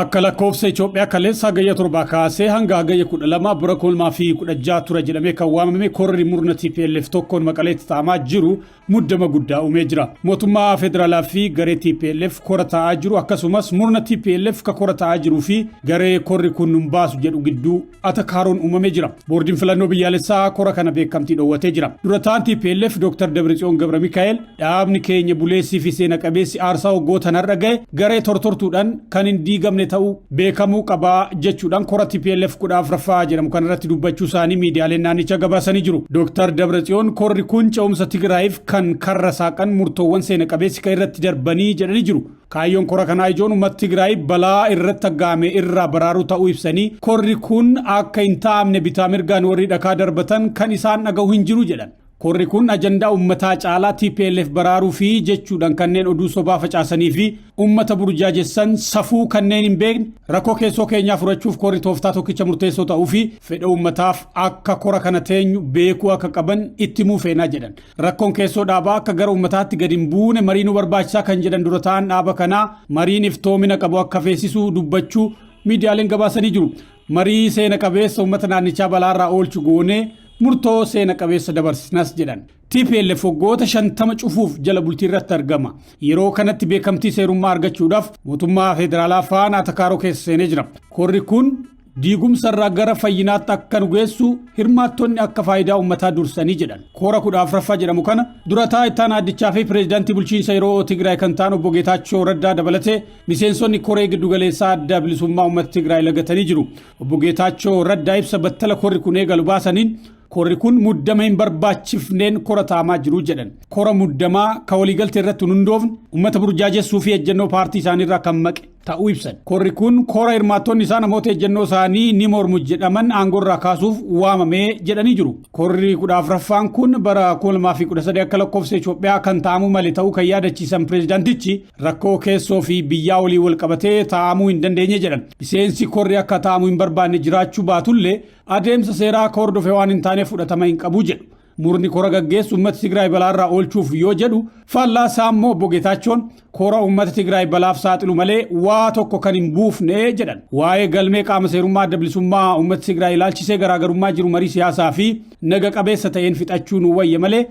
Akka lakkoofsa Itoophiyaa kaleessa hagayya torba kaasee hanga hagayya 12 bara 2016 ture jedhamee kan waamame korri murna TPLF tokkoon Maqaleetti taa'amaa jiru muddama guddaa uumee jira. Mootummaa federaalaa fi garee TPLF kora taa'aa jiru akkasumas murna TPLF ka kora taa'aa jiruu fi garee korri kun nun baasu jedhu gidduu atakaaroon uumamee jira. Boordiin filannoo biyyaalessaa kora kana beekamtii dhoowwatee jira. Durataan TPLF Dr. Dabratsiyoon Gabramikaa'el dhaabni keenya buleessii fi seena qabeessi aarsaa hoggootan har'a gahe garee tortortuudhaan kan hin diigamne ta'u beekamuu qabaa jechuudhaan kora TPLF 14ffaa jedhamu kanarratti dubbachuu isaanii miidiyaaleen naannicha gabaasanii jiru. Dr. Dabratsiyoon korri kun ce'umsa Tigraayiif kan karra saaqan murtoowwan seena qabeessi kan irratti darbanii jedhanii jiru. Kaayyoon kora kanaa ijoon uummata Tigraay balaa irratti aggaame irraa baraaruu ta'uu ibsanii korri kun akka hin taa'amne bitaa mirgaan warri dhakaa darbatan kan isaan dhaga'u hin jiru jedhan. Korri kun ajandaa uummataa caalaa TPLF baraaruu fi jechuudhaan kanneen oduu sobaa facaasanii fi uummata burjaajessan safuu kanneen hin beekne rakkoo keessoo keenyaa furachuuf korri tooftaa tokkicha murteessoo ta'uu fi fedha uummataaf akka kora kana teenyu beekuu akka qaban itti muufeenaa jedhan. Rakkoon keessoo dhaabaa akka gara uummataatti gadi hin buune marii nu barbaachisaa kan jedhan dura ta'an dhaaba kanaa mariin iftoomina qabu akka feesisuu dubbachuu miidiyaaleen gabaasanii jiru. Marii seena qabeessa uummata naannichaa balaarraa oolchu goonee murtoo seena qabeessa dabarsinas jedhan. TPLF waggoota 50 cufuuf jala bultii irratti argama. Yeroo kanatti beekamtii seerummaa argachuudhaaf mootummaa federaalaa faana atakaaroo keessa seenee jira. Korri kun diigumsarraa gara fayyinaatti akka nu geessu hirmaattonni akka faayidaa uummataa dursanii jedhan. Kora 14ffaa jedhamu kana durataa ittaanaa addichaa fi pireezidaantii bulchiinsa yeroo Tigraay kan ta'an obbo Geetaachoo Raddaa dabalatee miseensonni koree giddugaleessaa adda bilisummaa uummata Tigraay lagatanii jiru. Obbo Geetaachoo Raddaa ibsa battala korri kun eegalu baasaniin korri kun muddama hin barbaachifneen kora taa'amaa jiru jedhan. Kora muddamaa ka waliigaltee irratti hundoofne uummata burjaajessuu fi ejjennoo paartii isaaniirraa kan maqe ta'uu ibsan. Korri kun kora hirmaattonni isaa namoota ejjennoo isaanii ni mormu jedhaman aangorraa kaasuuf waamamee jedhanii jiru. Korri 14ffaan kun bara 2013 akka lakkoofsa Itoophiyaa kan taa'amuu malee ta'uu kan yaadachiisan pireezidaantichi rakkoo keessoo fi biyyaa olii wal qabatee taa'amuu hin dandeenye jedhan. Miseensi korri akka taa'amuu hin barbaanne jiraachuu baatullee adeemsa seeraa akka hordofee waan hin taane fudhatama hin qabu jedhu. Murni kora gaggeessu uummata Tigraay balaarraa oolchuuf yoo jedhu faallaasaa immoo obbo Geetaachoon kora uummata Tigraay balaaf saaxilu malee waa tokko kan hin buufne jedhan. Waa'ee galmee qaama seerummaa adda bilisummaa uummata Tigraay ilaalchisee garaagarummaa jiru marii siyaasaa fi naga qabeessa ta'een fixachuun wayya malee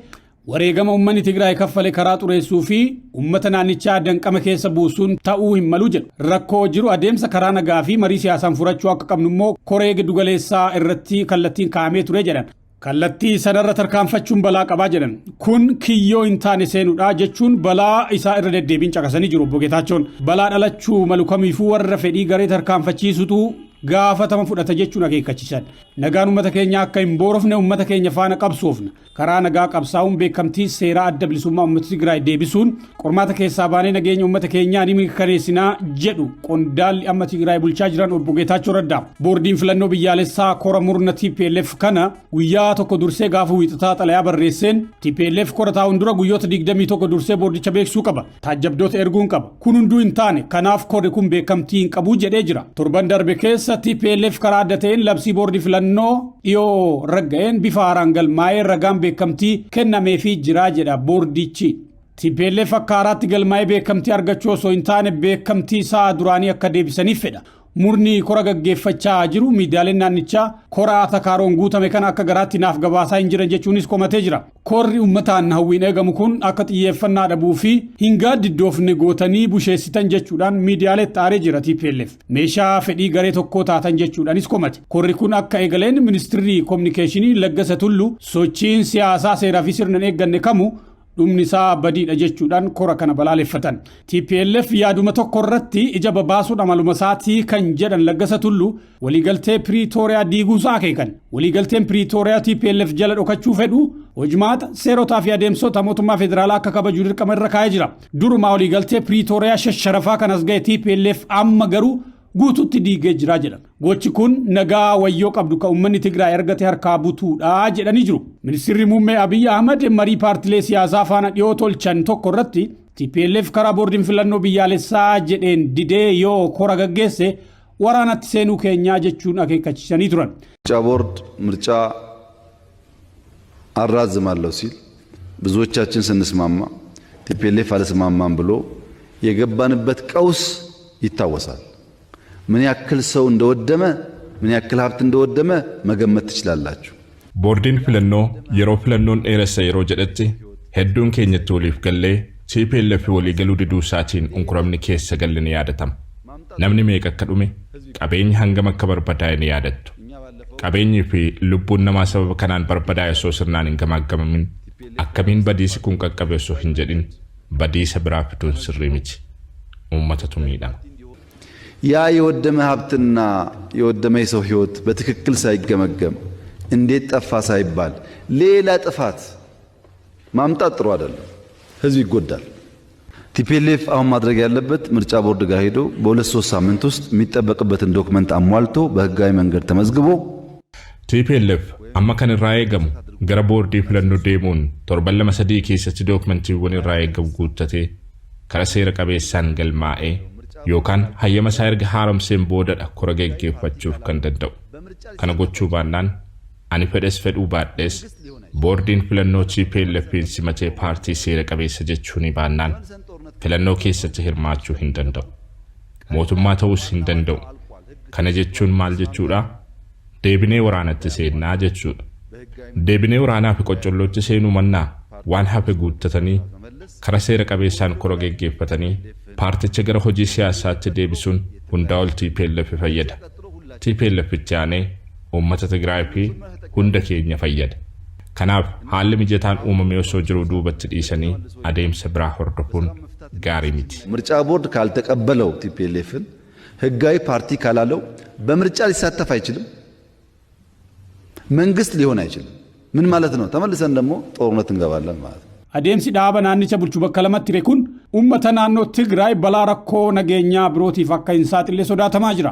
wareegama uummanni Tigraay kaffale karaa xureessuu fi uummata naannichaa danqama keessa buusuun ta'uu hin malu jedhu. Rakkoo jiru adeemsa karaa nagaa fi marii siyaasaan furachuu akka qabnu immoo koree giddugaleessaa irratti kallattiin kaa'amee ture jedhan. Kallattii sanarra tarkaanfachuun balaa qabaa jedhan. Kun kiyyoo hin taane seenuudha jechuun balaa isaa irra deddeebiin caqasanii jiru obbo Geetaachoon. Balaa dhalachuu malu kamiifuu warra fedhii garee tarkaanfachiisutu gaafatama fudhata jechuun akeekkachiisan. Nagaan uummata keenya akka hin boorofne uummata keenya faana qabsoofna. Karaa nagaa qabsaa'uun beekamtii seeraa adda bilisummaa uummata Tigraay deebisuun qormaata keessaa baanee nageenya uummata keenyaa ni mirkaneessinaa jedhu qondaalli amma Tigraay bulchaa jiran obbo Geetaachoo Raddaa. Boordiin filannoo biyyaalessaa kora murna TPLF kana guyyaa tokko dursee gaafa wiixataa xalayaa barreesseen TPLF kora taa'uun dura guyyoota 21 dursee boordicha beeksisuu qaba. Taajjabdoota erguun qaba. Kun hunduu hin taane kanaaf korri kun beekamtii hin qabu jedhee jira. Torban darbe keessa TPLF karaa adda ta'een labsii boordii filannoo dhiyoo ragga'een bifa haaraan galmaa'ee ragaan beekamtii kennameefii jira jedha boordichi. TPLF akka haaraatti galmaa'ee beekamtii argachuu osoo hin taane beekamtii isaa duraanii akka deebisaniif fedha. Murni kora gaggeeffachaa jiru miidiyaaleen naannichaa kora atakaaroon guutame kana akka garaatti naaf gabaasaa hin jiran jechuunis komatee jira. Korri uummataan hawwiin eegamu kun akka xiyyeeffannaa dhabuu fi hin gaaddidoofne gootanii busheessitan jechuudhaan miidiyaaleetti aaree jira TPLF. Meeshaa fedhii garee tokkoo taatan jechuudhaanis komate. Korri kun akka eegaleen ministirri koominikeeshinii Laggasa Tulluu sochiin siyaasaa seeraa fi sirna eegganne kamu dhumni isaa badiidha jechuudhaan kora kana balaaleffatan. TPLF yaaduma tokko irratti ija babaasuun amaluma isaatii kan jedhan Laggasa Tulluu waliigaltee Piriitooriyaa diiguusaa akeekan. Waliigalteen Piriitooriyaa TPLF jala dhokachuu fedhu hojimaata seerotaa fi adeemsota mootummaa federaalaa akka kabajuu dirqama irra kaa'ee jira. Durumaa waliigaltee Piriitooriyaa shasharafaa kanas ga'e TPLF amma garuu guututti diigee jira jedhan. Gochi kun nagaa wayyoo qabdu ka uummanni Tigraay argate harkaa butuudha jedhanii jiru. Ministeerri muummee Abiy Ahmed marii paartilee siyaasaa faana dhiyoo tolchan tokko irratti TPLF karaa boordiin filannoo biyyaalessaa jedheen didee yoo kora gaggeesse waraanatti seenuu keenyaa jechuun akeekkachiisanii turan. ምርጫ ቦርድ ምርጫ አራዝማለሁ ሲል ብዙዎቻችን ስንስማማ TPLF አልስማማም ብሎ የገባንበት ቀውስ ይታወሳል። ምን ያክል ሰው እንደወደመ ምን ያክል ሀብት እንደወደመ መገመት ትችላላችሁ። ቦርዲን ፍለኖ የሮ ፍለኖን ኤረሰ የሮ ጀደቲ ሄዱን ኬኘቱ ሊፍ ገሌ TPLF ወሊ ገሉ ዲዱሳቲን ኡንኩረምኒ ኬሰ ገልን ያደተም namni meeqa akka dhume qabeenya hanga akka barbadaa'e yaadatu qabeenyi fi lubbuun namaa sababa kanaan barbadaa'e osoo sirnaan hin gamaagamamin akkamiin badiisi kun qaqqabe osoo hin jedhin badiisa biraa fiduun sirrii miti uummatatu miidhama. ያ የወደመ ሀብትና የወደመ የሰው ህይወት በትክክል ሳይገመገም እንዴት ጠፋ ሳይባል ሌላ ጥፋት ማምጣት ጥሩ አይደለም። ህዝብ ይጎዳል። TPLF አሁን ማድረግ ያለበት ምርጫ ቦርድ ጋር ሄዶ በ2-3 ሳምንት ውስጥ የሚጠበቅበትን ዶክመንት አሟልቶ በህጋዊ መንገድ ተመዝግቦ TPLF amma kan irraa eegamu gara boordii filannoo deemuun torban lama sadii keessatti dookumantiiwwan irraa eegamu guuttatee kara seera qabeessaan galmaa'ee yookaan hayyama isaa erga haaromseen boodadha kora geggeeffachuuf kan danda'u. Kana gochuu baannaan ani fedhes fedhuu baadhees boordiin filannoo TPLF'n simatee paartii seera qabeessa jechuun baannaan filannoo keessatti hirmaachuu hin danda'u. Mootummaa ta'uus hin danda'u. Kana jechuun maal jechuudha? Deebinee waraanatti seennaa jechuudha. Deebinee waraanaa fi qoccollootti seenuu mannaa waan hafe guuttatanii kara seera qabeessaan kora geggeeffatanii paarticha gara hojii siyaasaatti deebisuun hundaa ol TPLF fayyada. TPLF itti aanee uummata Tigraay fi hunda keenya fayyada. Kanaaf haalli mijataan uumamee osoo jiru duubatti dhiisanii adeemsa biraa hordofuun gaarii miti. ምርጫ ቦርድ ካልተቀበለው TPLFን ህጋዊ ፓርቲ ካላለው በምርጫ ሊሳተፍ አይችልም። መንግስት ሊሆን አይችልም። ምን ማለት ነው? ተመልሰን ደግሞ ጦርነት እንገባለን ማለት ነው። adeemsi dhaaba naannicha bulchuu bakka lamatti ture kun uummata naannoo Tigraay balaa rakkoo nageenyaa birootiif akka hin saaxille sodaatamaa jira.